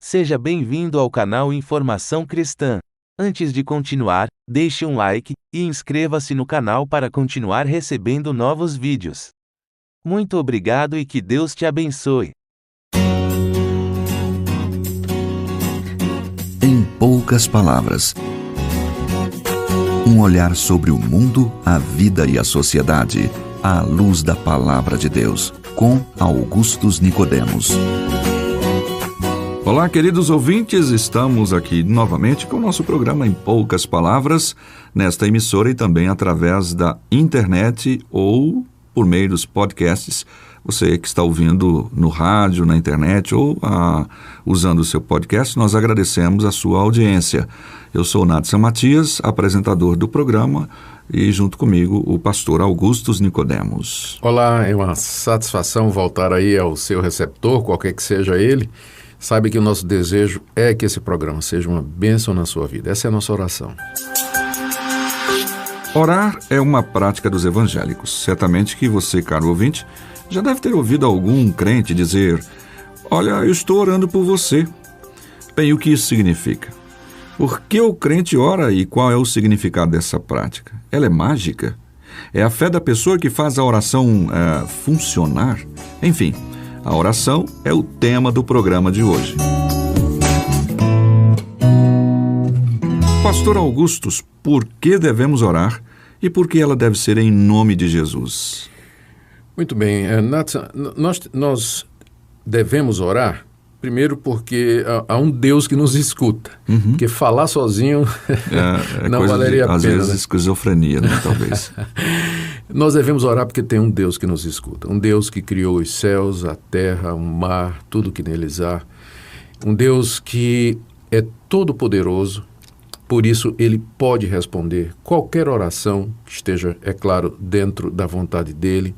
Seja bem-vindo ao canal Informação Cristã. Antes de continuar, deixe um like e inscreva-se no canal para continuar recebendo novos vídeos. Muito obrigado e que Deus te abençoe. Em poucas palavras, um olhar sobre o mundo, a vida e a sociedade, à luz da Palavra de Deus, com Augustus Nicodemos. Olá, queridos ouvintes, estamos aqui novamente com o nosso programa Em Poucas Palavras, nesta emissora e também através da internet ou por meio dos podcasts. Você que está ouvindo no rádio, na internet ou usando o seu podcast, nós agradecemos a sua audiência. Eu sou o Nadson Matias, apresentador do programa, e junto comigo o pastor Augustus Nicodemos. Olá, é uma satisfação voltar aí ao seu receptor, qualquer que seja ele. Sabe que o nosso desejo é que esse programa seja uma bênção na sua vida. Essa é a nossa oração. Orar é uma prática dos evangélicos. Certamente que você, caro ouvinte, já deve ter ouvido algum crente dizer: "Olha, eu estou orando por você." Bem, o que isso significa? Por que o crente ora e qual é o significado dessa prática? Ela é mágica? É a fé da pessoa que faz a oração funcionar? Enfim, a oração é o tema do programa de hoje. Pastor Augustus, por que devemos orar e por que ela deve ser em nome de Jesus? Muito bem, Nathan, nós devemos orar, primeiro porque há um Deus que nos escuta, porque falar sozinho não valeria a pena. Às vezes esquizofrenia, né, talvez. Nós devemos orar porque tem um Deus que nos escuta, um Deus que criou os céus, a terra, o mar, tudo que neles há, um Deus que é todo-poderoso, por isso ele pode responder qualquer oração que esteja, é claro, dentro da vontade dele,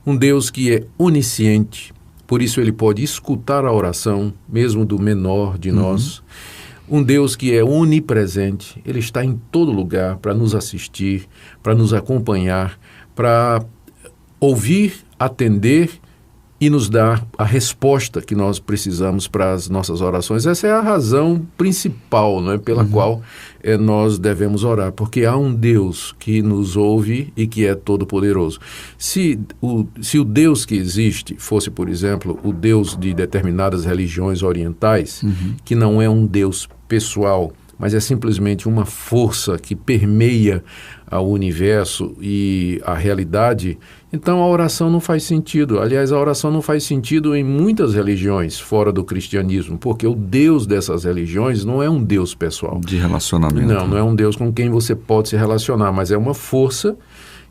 um Deus que é onisciente, por isso ele pode escutar a oração, mesmo do menor de nós, um Deus que é onipresente, ele está em todo lugar para nos assistir, para nos acompanhar, para ouvir, atender e nos dar a resposta que nós precisamos para as nossas orações. Essa é a razão principal, não é, pela qual nós devemos orar, porque há um Deus que nos ouve e que é todo-poderoso. Se o Deus que existe fosse, por exemplo, o Deus de determinadas religiões orientais, que não é um Deus pessoal, mas é simplesmente uma força que permeia o universo e a realidade, então a oração não faz sentido. Aliás, a oração não faz sentido em muitas religiões fora do cristianismo, porque o Deus dessas religiões não é um Deus pessoal. De relacionamento. Não é um Deus com quem você pode se relacionar, mas é uma força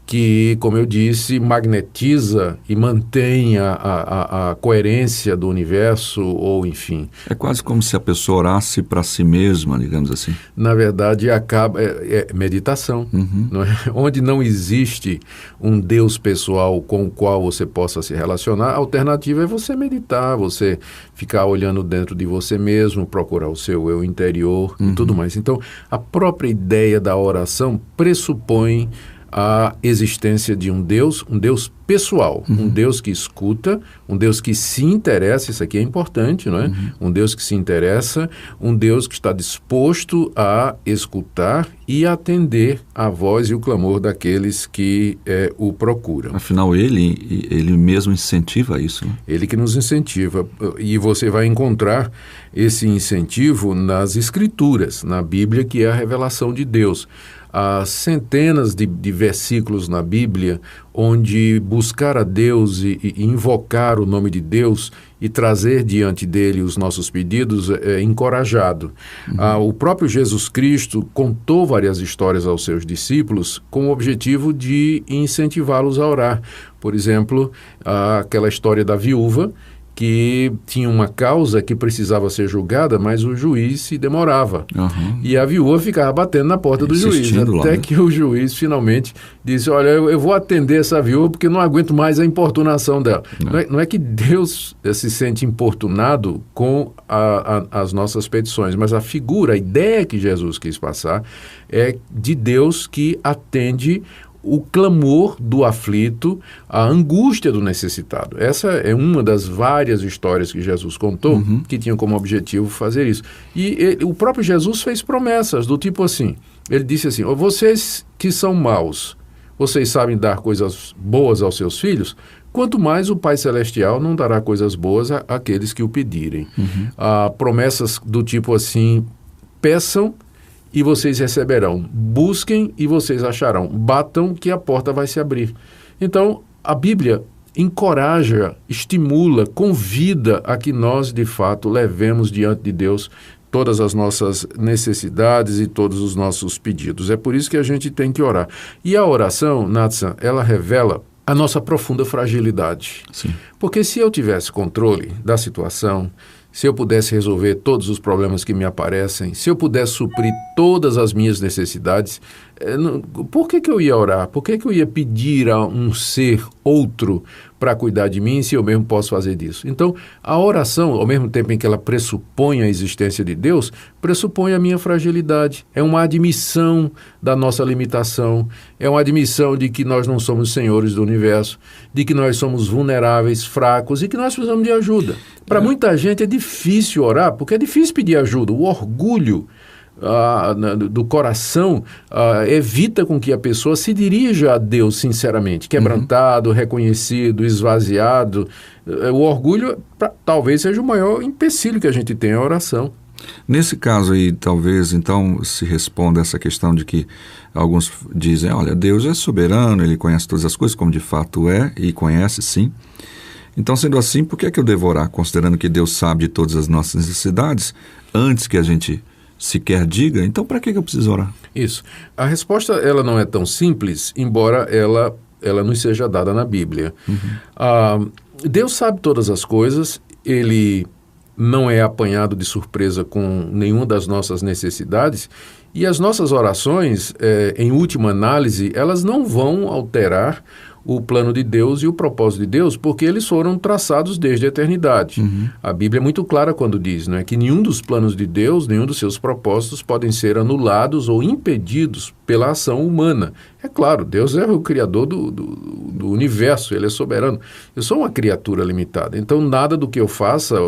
que, como eu disse, magnetiza e mantém a coerência do universo, ou enfim. É quase como se a pessoa orasse para si mesma, digamos assim. Na verdade, é meditação. Não é? Onde não existe um Deus pessoal com o qual você possa se relacionar, a alternativa é você meditar, você ficar olhando dentro de você mesmo, procurar o seu eu interior e tudo mais. Então, a própria ideia da oração pressupõe a existência de um Deus pessoal, um Deus que escuta, um Deus que se interessa, isso aqui é importante, não é? Um Deus que se interessa, um Deus que está disposto a escutar e atender a voz e o clamor daqueles que o procuram. Afinal, ele mesmo incentiva isso, né? Ele que nos incentiva, e você vai encontrar esse incentivo nas Escrituras, na Bíblia, que é a revelação de Deus. Há centenas de versículos na Bíblia onde buscar a Deus e invocar o nome de Deus e trazer diante dele os nossos pedidos é encorajado. O próprio Jesus Cristo contou várias histórias aos seus discípulos com o objetivo de incentivá-los a orar. Por exemplo, aquela história da viúva, que tinha uma causa que precisava ser julgada, mas o juiz se demorava. E a viúva ficava batendo na porta do juiz, até que o juiz finalmente disse: olha, eu vou atender essa viúva porque não aguento mais a importunação dela. Não é que Deus se sente importunado com as nossas petições, mas a figura, a ideia que Jesus quis passar é de Deus que atende o clamor do aflito, a angústia do necessitado. Essa é uma das várias histórias que Jesus contou, que tinham como objetivo fazer isso. E o próprio Jesus fez promessas do tipo assim, ele disse assim, vocês que são maus, vocês sabem dar coisas boas aos seus filhos, quanto mais o Pai Celestial não dará coisas boas àqueles que o pedirem. Promessas do tipo assim, peçam e vocês receberão, busquem e vocês acharão, batam que a porta vai se abrir. Então, a Bíblia encoraja, estimula, convida a que nós, de fato, levemos diante de Deus todas as nossas necessidades e todos os nossos pedidos. É por isso que a gente tem que orar. E a oração, Natsan, ela revela a nossa profunda fragilidade. Sim. Porque se eu tivesse controle da situação, se eu pudesse resolver todos os problemas que me aparecem, se eu pudesse suprir todas as minhas necessidades, por que eu ia orar? Por que eu ia pedir a um ser outro para cuidar de mim se eu mesmo posso fazer disso? Então, a oração, ao mesmo tempo em que ela pressupõe a existência de Deus, pressupõe a minha fragilidade. É uma admissão da nossa limitação, é uma admissão de que nós não somos senhores do universo, de que nós somos vulneráveis, fracos e que nós precisamos de ajuda. Para muita gente é difícil orar, porque é difícil pedir ajuda. O orgulho do coração evita com que a pessoa se dirija a Deus sinceramente, quebrantado, reconhecido, esvaziado. O orgulho talvez seja o maior empecilho que a gente tem, a oração. Nesse caso aí, talvez, então, se responda essa questão de que alguns dizem, olha, Deus é soberano, Ele conhece todas as coisas, como de fato é, e conhece, sim. Então, sendo assim, por que é que eu devo orar? Considerando que Deus sabe de todas as nossas necessidades, antes que a gente sequer diga, então para que eu preciso orar? Isso. A resposta, ela não é tão simples, embora ela nos seja dada na Bíblia. Deus sabe todas as coisas, Ele não é apanhado de surpresa com nenhuma das nossas necessidades, e as nossas orações, em última análise, elas não vão alterar o plano de Deus e o propósito de Deus, porque eles foram traçados desde a eternidade. A Bíblia é muito clara quando diz, né, que nenhum dos planos de Deus, nenhum dos seus propósitos podem ser anulados ou impedidos pela ação humana. É claro, Deus é o criador do universo, Ele é soberano. Eu sou uma criatura limitada, então nada do que eu faça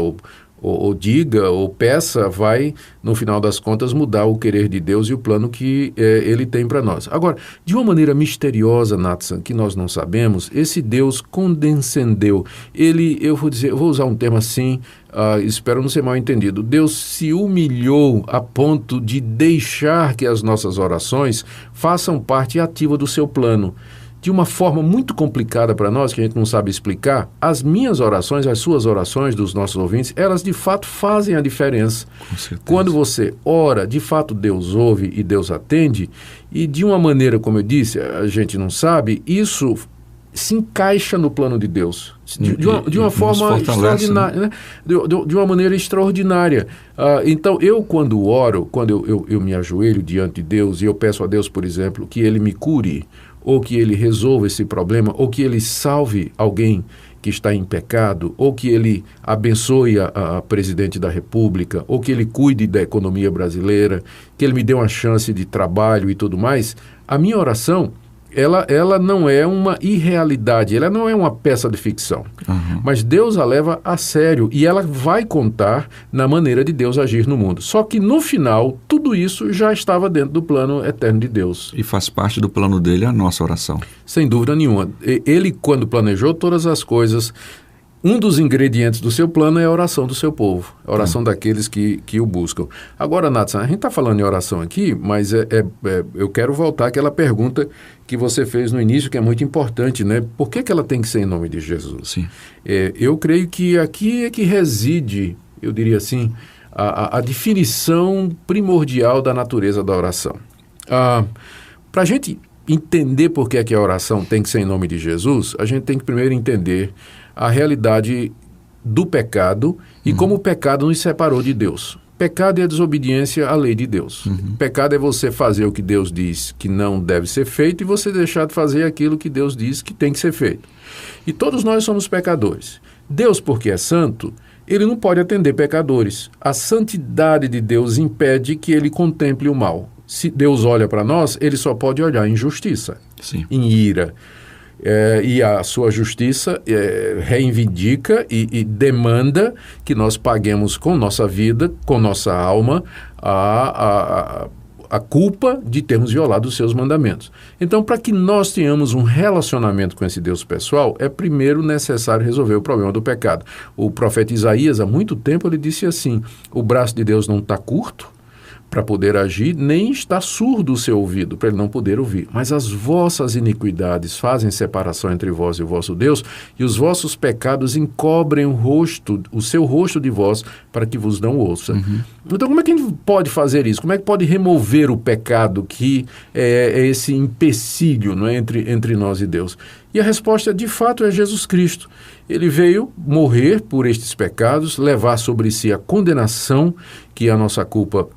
ou diga, ou peça, vai, no final das contas, mudar o querer de Deus e o plano que Ele tem para nós. Agora, de uma maneira misteriosa, Natsan, que nós não sabemos, esse Deus condescendeu. Eu vou usar um termo assim, espero não ser mal entendido. Deus se humilhou a ponto de deixar que as nossas orações façam parte ativa do seu plano. De uma forma muito complicada para nós, que a gente não sabe explicar, as minhas orações, as suas orações dos nossos ouvintes, elas de fato fazem a diferença. Com certeza. Quando você ora, de fato Deus ouve e Deus atende, e de uma maneira, como eu disse, a gente não sabe, isso se encaixa no plano de Deus. De uma forma extraordinária, né? De uma maneira extraordinária. Então, quando oro, quando eu me ajoelho diante de Deus, e eu peço a Deus, por exemplo, que Ele me cure, ou que Ele resolva esse problema, ou que Ele salve alguém que está em pecado, ou que Ele abençoe a presidente da República, ou que Ele cuide da economia brasileira, que Ele me dê uma chance de trabalho e tudo mais, a minha oração, ela não é uma irrealidade, ela não é uma peça de ficção. Mas Deus a leva a sério e ela vai contar na maneira de Deus agir no mundo. Só que no final, tudo isso já estava dentro do plano eterno de Deus. E faz parte do plano dele a nossa oração. Sem dúvida nenhuma. Ele, quando planejou todas as coisas, um dos ingredientes do seu plano é a oração do seu povo, a oração daqueles que o buscam. Agora, Natsan, a gente está falando em oração aqui, mas eu quero voltar àquela pergunta que você fez no início, que é muito importante, né? Por que ela tem que ser em nome de Jesus? Sim. Eu creio que aqui é que reside, eu diria assim, a definição primordial da natureza da oração. Para a gente entender por que a oração tem que ser em nome de Jesus, a gente tem que primeiro entender a realidade do pecado e como o pecado nos separou de Deus. Pecado é a desobediência à lei de Deus. Pecado é você fazer o que Deus diz que não deve ser feito e você deixar de fazer aquilo que Deus diz que tem que ser feito. E todos nós somos pecadores. Deus, porque é santo, Ele não pode atender pecadores. A santidade de Deus impede que Ele contemple o mal. Se Deus olha para nós, Ele só pode olhar a injustiça. Sim. em ira. E a sua justiça reivindica e demanda que nós paguemos com nossa vida, com nossa alma, a culpa de termos violado os seus mandamentos. Então, para que nós tenhamos um relacionamento com esse Deus pessoal, é primeiro necessário resolver o problema do pecado. O profeta Isaías, há muito tempo, ele disse assim: o braço de Deus não está curto para poder agir, nem está surdo o seu ouvido, para ele não poder ouvir. Mas as vossas iniquidades fazem separação entre vós e o vosso Deus, e os vossos pecados encobrem o seu rosto de vós, para que vos não ouça. Então, como é que a gente pode fazer isso? Como é que pode remover o pecado, que é esse empecilho, não é, entre nós e Deus? E a resposta, de fato, é Jesus Cristo. Ele veio morrer por estes pecados, levar sobre si a condenação que a nossa culpa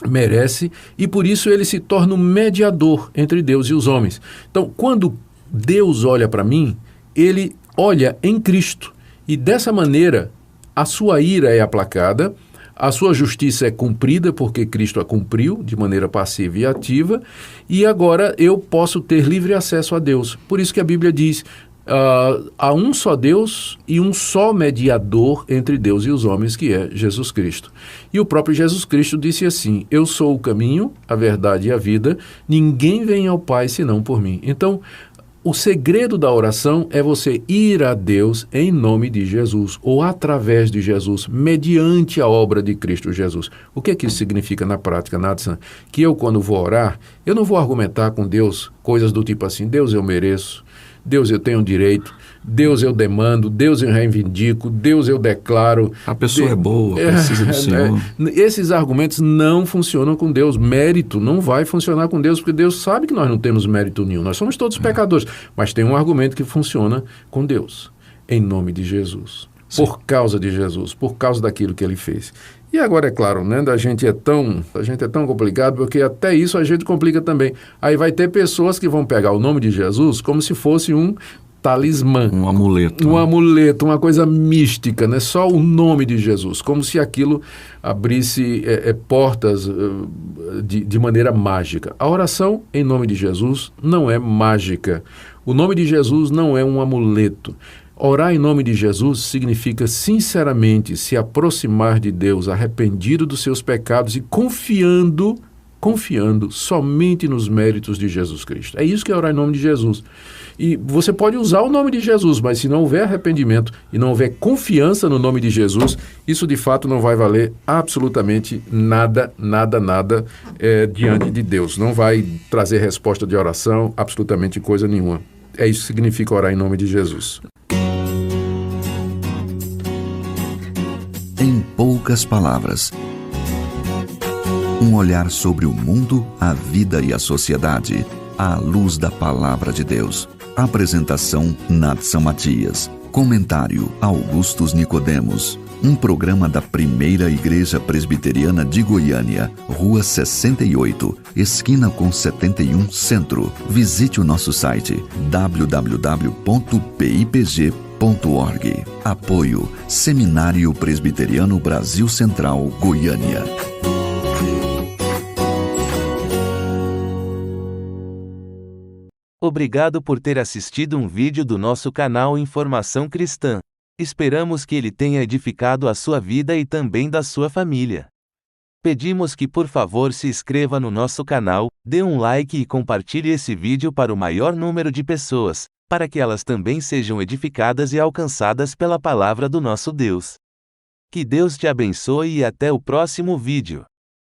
merece, e por isso ele se torna um mediador entre Deus e os homens. Então, quando Deus olha para mim, ele olha em Cristo, e dessa maneira a sua ira é aplacada, a sua justiça é cumprida, porque Cristo a cumpriu de maneira passiva e ativa, e agora eu posso ter livre acesso a Deus. Por isso que a Bíblia diz: há um só Deus e um só mediador entre Deus e os homens, que é Jesus Cristo. E o próprio Jesus Cristo disse assim: eu sou o caminho, a verdade e a vida, ninguém vem ao Pai senão por mim. Então, o segredo da oração é você ir a Deus em nome de Jesus, ou através de Jesus, mediante a obra de Cristo Jesus. O que é que isso significa na prática, Nathan? Que eu, quando vou orar, eu não vou argumentar com Deus coisas do tipo assim: Deus, eu mereço, Deus, eu tenho direito, Deus, eu demando, Deus, eu reivindico, Deus, eu declaro. A pessoa é boa, precisa do Senhor. Esses argumentos não funcionam com Deus. Mérito não vai funcionar com Deus, porque Deus sabe que nós não temos mérito nenhum. Nós somos todos pecadores. Mas tem um argumento que funciona com Deus. Em nome de Jesus. Sim. Por causa de Jesus, por causa daquilo que ele fez. E agora, é claro, né, a gente é tão complicado, porque até isso a gente complica também. Aí vai ter pessoas que vão pegar o nome de Jesus como se fosse um talismã. Um amuleto. Um amuleto, uma coisa mística, né? Só o nome de Jesus, como se aquilo abrisse portas de maneira mágica. A oração em nome de Jesus não é mágica. O nome de Jesus não é um amuleto. Orar em nome de Jesus significa sinceramente se aproximar de Deus, arrependido dos seus pecados e confiando somente nos méritos de Jesus Cristo. É isso que é orar em nome de Jesus. E você pode usar o nome de Jesus, mas se não houver arrependimento e não houver confiança no nome de Jesus, isso de fato não vai valer absolutamente nada diante de Deus. Não vai trazer resposta de oração, absolutamente coisa nenhuma. É isso que significa orar em nome de Jesus. Em poucas palavras, um olhar sobre o mundo, a vida e a sociedade, à luz da Palavra de Deus. Apresentação: Nathan Matias. Comentário: Augustus Nicodemos. Um programa da Primeira Igreja Presbiteriana de Goiânia, Rua 68, esquina com 71 Centro. Visite o nosso site www.pipg.org. Apoio: Seminário Presbiteriano Brasil Central, Goiânia. Obrigado por ter assistido um vídeo do nosso canal Informação Cristã. Esperamos que ele tenha edificado a sua vida e também da sua família. Pedimos que por favor se inscreva no nosso canal, dê um like e compartilhe esse vídeo para o maior número de pessoas, para que elas também sejam edificadas e alcançadas pela palavra do nosso Deus. Que Deus te abençoe e até o próximo vídeo.